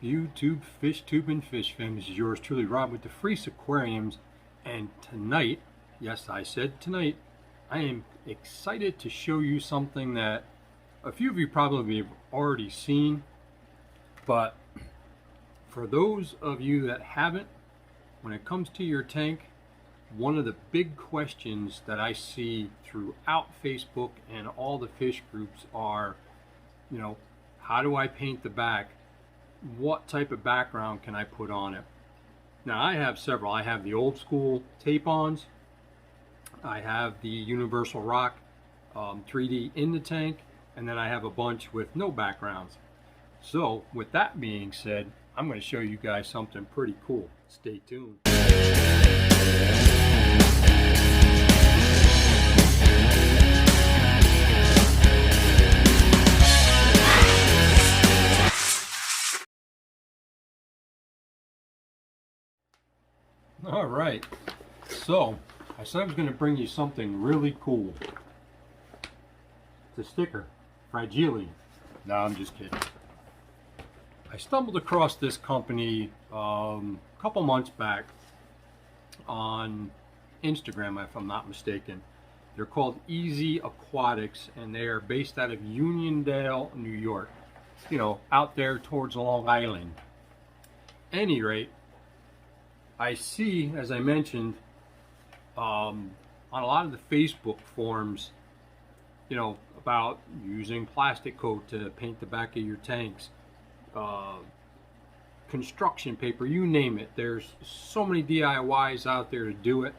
YouTube fish tube and fish fam? This is yours truly, Rob with DeFreese Aquariums, and tonight, yes I said tonight, I am excited to show you something that a few of you probably have already seen, but for those of you that haven't, when it comes to your tank, one of the big questions that I see throughout Facebook and all the fish groups are, how do I paint the back? What type of background can I put on it? Now I have several. I have the old school tape-ons. I have the Universal Rock 3D in the tank, and then I have a bunch with no backgrounds. So with that being said, I'm going to show you guys something pretty cool. Stay tuned. All right, so I said I was going to bring you something really cool. It's a sticker, fragile. No, I'm just kidding. I stumbled across this company a couple months back on Instagram, if I'm not mistaken. They're called Ezee Aquatics, and they are based out of Uniondale, New York. Out there towards Long Island. Any rate, I see, as I mentioned, on a lot of the Facebook forums, about using plastic coat to paint the back of your tanks, construction paper, you name it. There's so many DIYs out there to do it.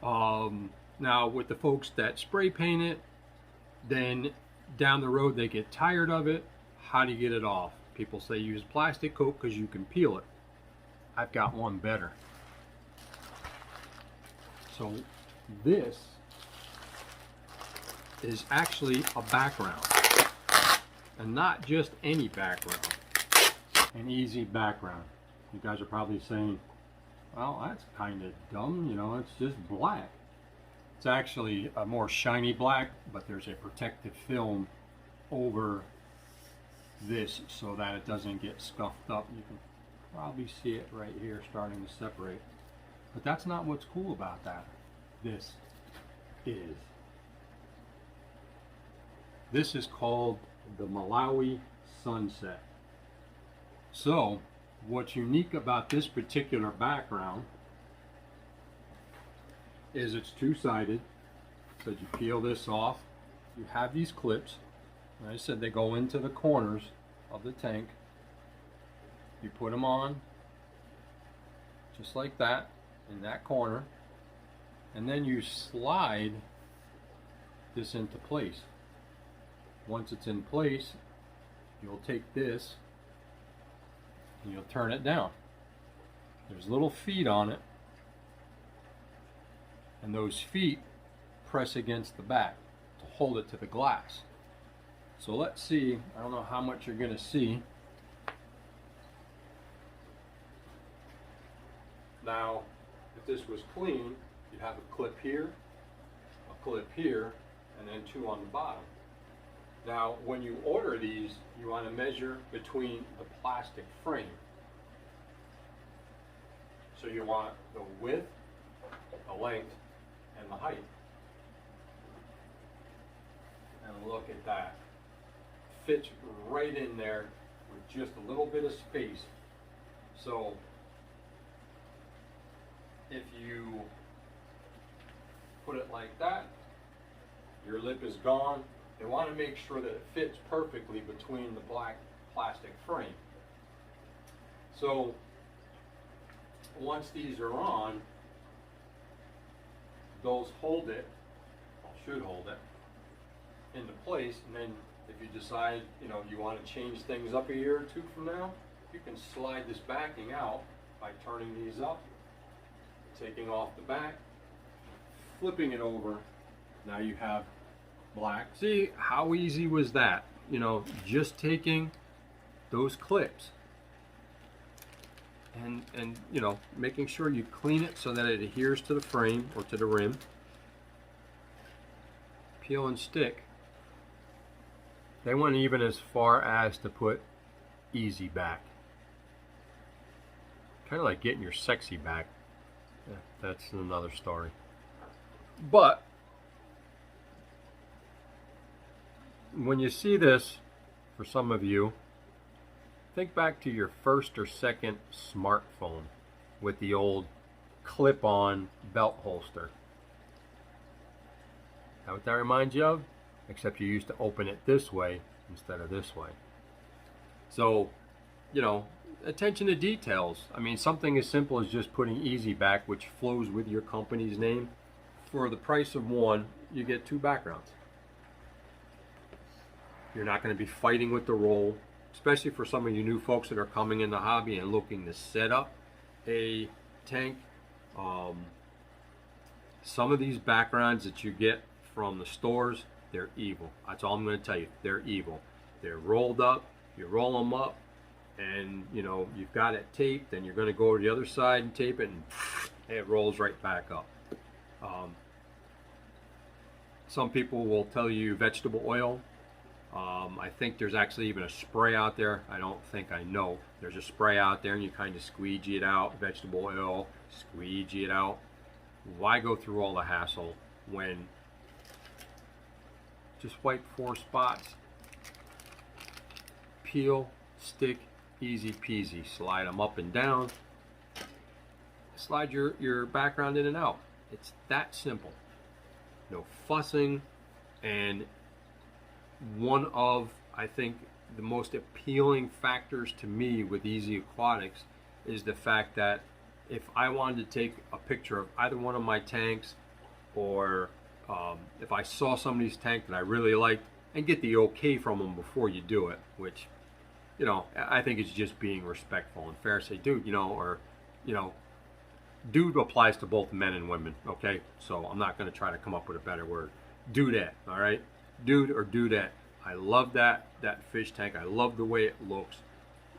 Now with the folks that spray paint it, then down the road they get tired of it. How do you get it off? People say use plastic coat because you can peel it. I've got one better. So this is actually a background, and not just any background, an easy background. You guys are probably saying, well, that's kind of dumb, it's just black. It's actually a more shiny black, but there's a protective film over this so that it doesn't get scuffed up. You can probably see it right here starting to separate. But that's not what's cool about that. This is called the Malawi Sunset. So what's unique about this particular background is it's two-sided. So you peel this off, you have these clips. Like I said, they go into the corners of the tank. You put them on just like that in that corner, and then you slide this into place. Once it's in place, you'll take this and you'll turn it down. There's little feet on it, and those feet press against the back to hold it to the glass. So let's see, I don't know how much you're going to see. Now, if this was clean, you'd have a clip here, and then two on the bottom. Now, when you order these, you want to measure between the plastic frame. So you want the width, the length, and the height. And look at that. Fits right in there with just a little bit of space. So if you put it like that, your lip is gone. They want to make sure that it fits perfectly between the black plastic frame. So once these are on, those hold it, or should hold it, into place. And then if you decide, you want to change things up a year or two from now, you can slide this backing out by turning these up, taking off the back, flipping it over. Now you have black. See how easy was that? Just taking those clips and making sure you clean it so that it adheres to the frame or to the rim. Peel and stick. They went even as far as to put easy back. Kind of like getting your sexy back. Yeah, that's another story. But when you see this, for some of you, think back to your first or second smartphone with the old clip-on belt holster. That what that reminds you of? Except you used to open it this way instead of this way. So, you know, attention to details. I mean, something as simple as just putting Ezee back, which flows with your company's name. For the price of one, you get two backgrounds. You're not going to be fighting with the roll, especially for some of you new folks that are coming in the hobby and looking to set up a tank. Some of these backgrounds that you get from the stores, they're evil. That's all I'm going to tell you. They're evil. They're rolled up. You roll them up, and you know you've got it taped, and you're going to go to the other side and tape it, and it rolls right back up. Some people will tell you vegetable oil. I think there's actually even a spray out there. I don't think I know. There's a spray out there, and you kind of squeegee it out. Vegetable oil, squeegee it out. Why go through all the hassle when just wipe 4 spots, peel, stick, easy peasy. Slide them up and down. Slide your background in and out. It's that simple. No fussing. And one of, I think, the most appealing factors to me with Ezee Aquatics is the fact that if I wanted to take a picture of either one of my tanks, or if I saw somebody's tank that I really liked, and get the okay from them before you do it, which, you know, I think it's just being respectful and fair. Say, dude, you know, or, you know, dude applies to both men and women, okay? So I'm not going to try to come up with a better word. Dudette, all right? Dude or dudette. I love that fish tank. I love the way it looks.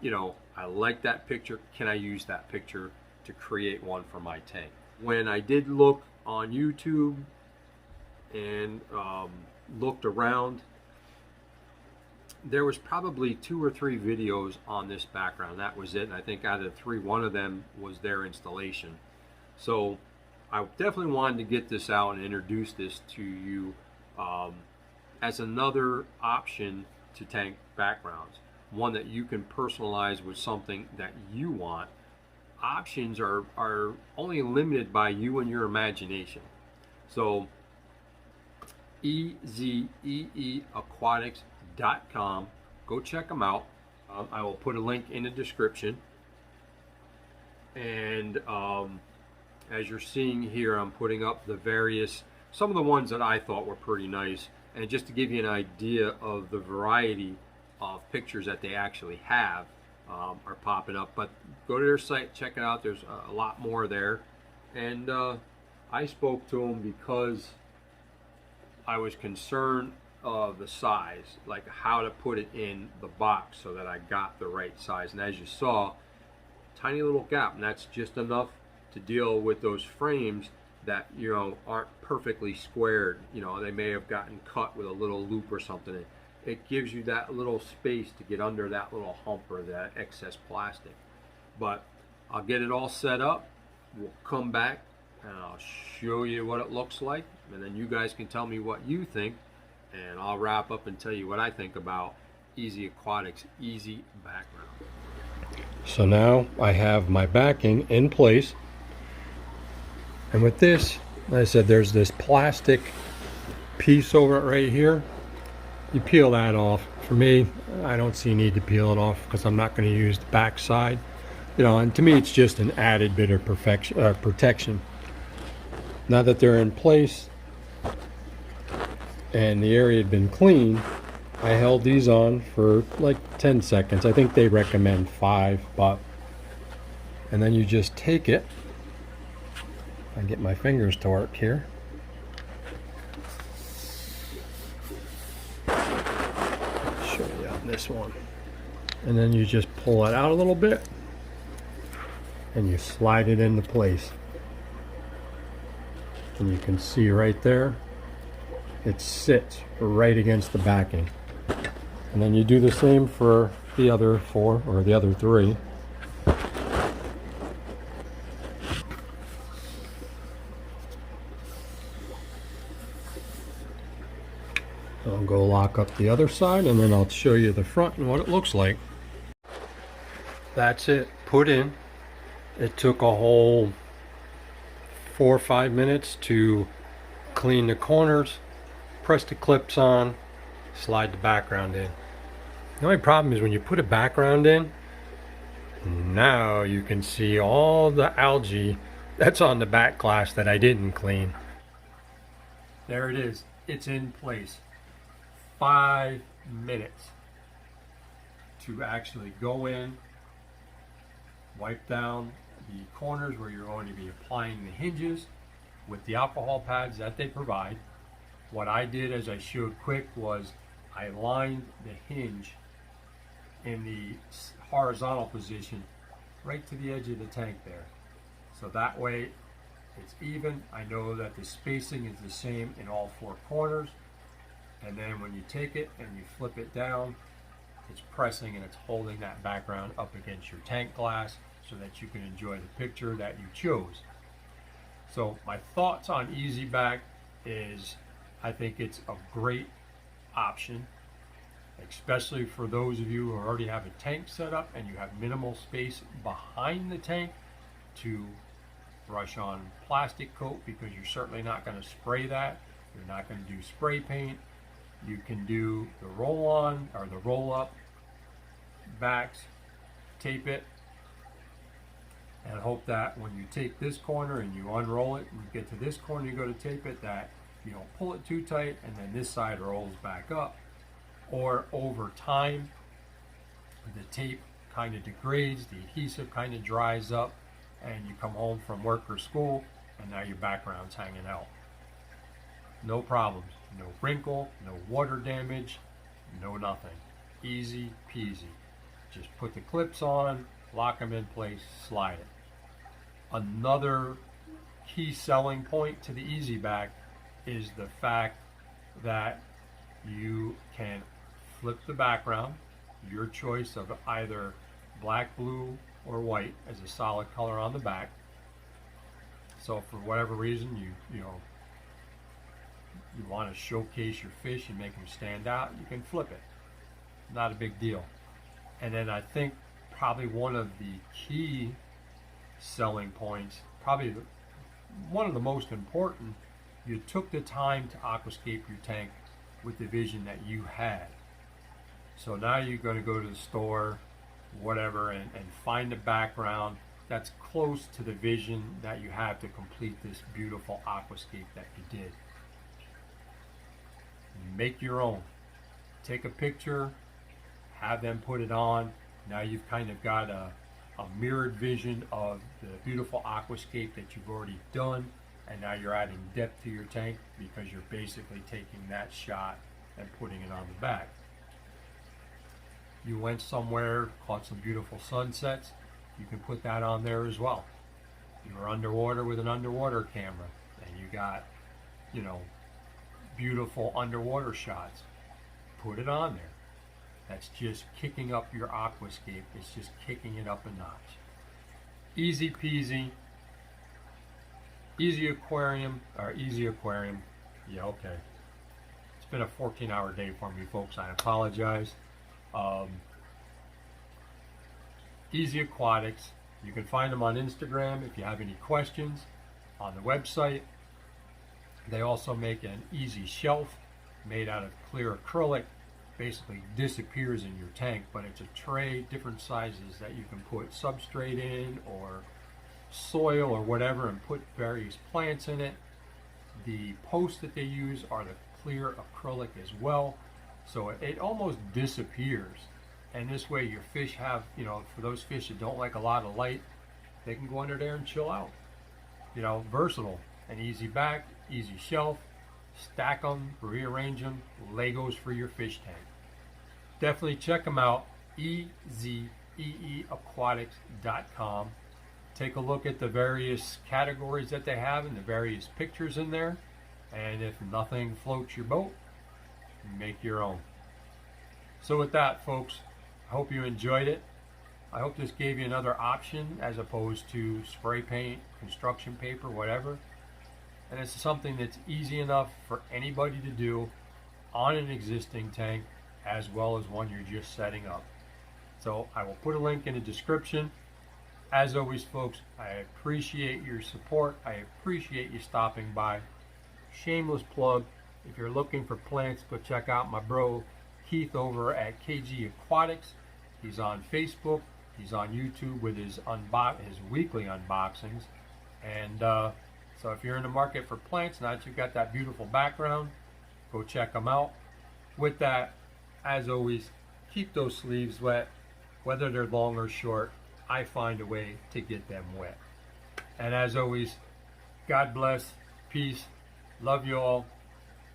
You know, I like that picture. Can I use that picture to create one for my tank? When I did look on YouTube and looked around, there was probably 2 or 3 videos on this background. That was it. And I think out of the 3, one of them was their installation. So I definitely wanted to get this out and introduce this to you as another option to tank backgrounds. One that you can personalize with something that you want. Options are only limited by you and your imagination. So EzeeAquatics.com. Go check them out. I will put a link in the description. And as you're seeing here, I'm putting up the various, some of the ones that I thought were pretty nice. And just to give you an idea of the variety of pictures that they actually have are popping up. But go to their site, check it out. There's a lot more there. And I spoke to them because I was concerned of the size, like how to put it in the box so that I got the right size. And as you saw, tiny little gap, and that's just enough to deal with those frames that, you know, aren't perfectly squared. You know, they may have gotten cut with a little loop or something. It gives you that little space to get under that little hump or that excess plastic. But I'll get it all set up. We'll come back and I'll show you what it looks like, and then you guys can tell me what you think, and I'll wrap up and tell you what I think about Ezee Aquatics Ezee background. So now I have my backing in place, and with this, like I said, there's this plastic piece over it right here. You peel that off. For me, I don't see a need to peel it off because I'm not going to use the back side. You know, and to me it's just an added bit of protection. Now that they're in place and the area had been cleaned, I held these on for like 10 seconds. I think they recommend 5, but, and then you just take it. I get my fingers to work here. Show you on this one. And then you just pull it out a little bit and you slide it into place. And you can see right there, it sits right against the backing. And then you do the same for the other 4 or the other 3. I'll go lock up the other side and then I'll show you the front and what it looks like. That's it, put in. It took a whole 4 or 5 minutes to clean the corners, press the clips on, slide the background in. The only problem is when you put a background in, now you can see all the algae that's on the back glass that I didn't clean. There it is, it's in place. 5 minutes to actually go in, wipe down the corners where you're going to be applying the hinges with the alcohol pads that they provide. What I did, as I showed quick, was I lined the hinge in the horizontal position right to the edge of the tank there. So that way it's even. I know that the spacing is the same in all 4 corners. And then when you take it and you flip it down, it's pressing and it's holding that background up against your tank glass so that you can enjoy the picture that you chose. So my thoughts on Ezee Back is I think it's a great option, especially for those of you who already have a tank set up and you have minimal space behind the tank to brush on plastic coat, because you're certainly not going to spray that. You're not going to do spray paint. You can do the roll-on or the roll-up backs, tape it, and hope that when you take this corner and you unroll it and you get to this corner, you go to tape it, that you don't pull it too tight and then this side rolls back up. Or over time, the tape kind of degrades, the adhesive kind of dries up, and you come home from work or school and now your background's hanging out. No problems, no wrinkle, no water damage, no nothing. Easy peasy. Just put the clips on, lock them in place, slide it. Another key selling point to the Ezee Back is the fact that you can flip the background, your choice of either black, blue, or white as a solid color on the back. So for whatever reason you want to showcase your fish and make them stand out, you can flip it. Not a big deal. And then I think probably one of the key selling points, probably one of the most important, you took the time to aquascape your tank with the vision that you had. So now you're going to go to the store, whatever, and find a background that's close to the vision that you have to complete this beautiful aquascape that you did. Make your own. Take a picture, have them put it on. Now you've kind of got a mirrored vision of the beautiful aquascape that you've already done, and now you're adding depth to your tank because you're basically taking that shot and putting it on the back. You went somewhere, caught some beautiful sunsets, you can put that on there as well. You were underwater with an underwater camera and you got, beautiful underwater shots. Put it on there. That's just kicking up your aquascape. It's just kicking it up a notch. Easy peasy. Ezee Aquarium, or Ezee Aquarium. Yeah, okay. It's been a 14-hour day for me, folks. I apologize. Ezee Aquatics. You can find them on Instagram if you have any questions. On the website. They also make an Ezee shelf made out of clear acrylic. Basically disappears in your tank, but it's a tray, different sizes that you can put substrate in or soil or whatever and put various plants in it. The posts that they use are the clear acrylic as well, so it almost disappears. And this way your fish have, for those fish that don't like a lot of light, they can go under there and chill out. Versatile. An Ezee Back, Ezee shelf, stack them, rearrange them, Legos for your fish tank. Definitely check them out, ezeeaquatics.com. Take a look at the various categories that they have and the various pictures in there. And if nothing floats your boat, make your own. So with that, folks, I hope you enjoyed it. I hope this gave you another option as opposed to spray paint, construction paper, whatever. And it's something that's easy enough for anybody to do. on an existing tank as well as one you're just setting up. So I will put a link in the description. As always, folks, I appreciate your support. I appreciate you stopping by. Shameless plug, if you're looking for plants, go check out my bro Keith over at Ezee Aquatics. He's on Facebook. He's on YouTube with his weekly unboxings. And so if you're in the market for plants, now that you've got that beautiful background, go check them out. With that, as always, keep those sleeves wet. Whether they're long or short, I find a way to get them wet. And as always, God bless, peace, love you all.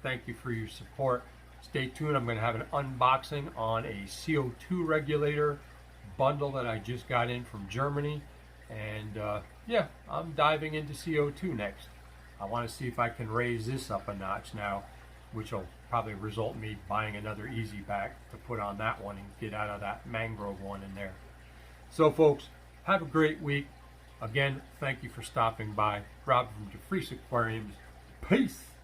Thank you for your support. Stay tuned. I'm going to have an unboxing on a CO2 regulator bundle that I just got in from Germany. And yeah, I'm diving into CO2 next. I want to see if I can raise this up a notch now, which will probably result in me buying another Ezee back to put on that one and get out of that mangrove one in there. So folks, have a great week. Again, thank you for stopping by. Rob from DeFreese Aquariums. Peace.